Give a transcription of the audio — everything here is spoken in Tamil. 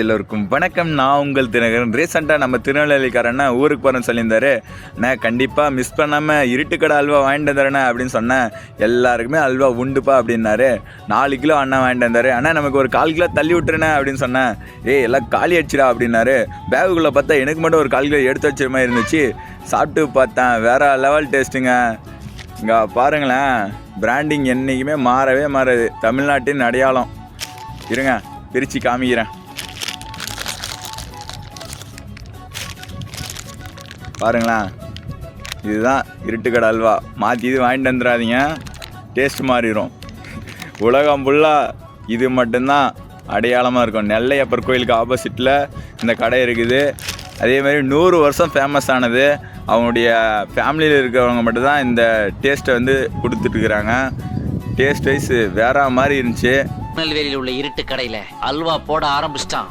எல்லோருக்கும் வணக்கம். நான் உங்கள் தினகரன். ரீசெண்டாக நம்ம திருநெல்வேலிக்காரண்ணா ஊருக்கு போகிறேன்னு சொல்லியிருந்தாரு. நான் கண்டிப்பாக மிஸ் பண்ணாமல் இருட்டுக்கடை அல்வா வாங்கிட்டு வந்துறேண்ணே அப்படின்னு சொன்னேன். எல்லாருக்குமே அல்வா உண்டுப்பா அப்படின்னாரு. 4 கிலோ அண்ணா வாங்கிட்டு வந்தார். அண்ணா நமக்கு ஒரு 1/4 கிலோ தள்ளி விட்டுருண்ணே அப்படின்னு சொன்னேன். எல்லாம் காலி அடிச்சிடா அப்படின்னாரு. பேகுக்குள்ளே பார்த்தா எனக்கு மட்டும் ஒரு 1/4 கிலோ எடுத்து வச்ச மாதிரி இருந்துச்சு. சாப்பிட்டு பார்த்தேன், வேறு லெவல் டேஸ்ட்டுங்க. இங்கே பாருங்களேன், பிராண்டிங் என்றைக்குமே மாறவே மாறாது. தமிழ்நாட்டின் அடையாளம். இருங்க, பிரித்து காமிக்கிறேன் பாருங்களேன். இதுதான் இருட்டுக்கடை அல்வா. மாற்றி இது வாங்கிட்டு வந்துடாதீங்க, டேஸ்ட் மாறிடும். உலகம் ஃபுல்லாக இது மட்டும்தான் அடையாளமாக இருக்கும். நெல்லையப்பர் கோயிலுக்கு ஆப்போசிட்டில் இந்த கடை இருக்குது. அதேமாதிரி 100 வருஷம் ஃபேமஸ் ஆனது. அவங்களுடைய ஃபேமிலியில் இருக்கிறவங்க மட்டும்தான் இந்த டேஸ்ட்டை வந்து கொடுத்துட்ருக்குறாங்க. டேஸ்ட் வைஸ் வேற மாதிரி இருந்துச்சு. திருநெல்வேலியில் உள்ள இருட்டு கடையில் அல்வா போட ஆரம்பிச்சிட்டான்.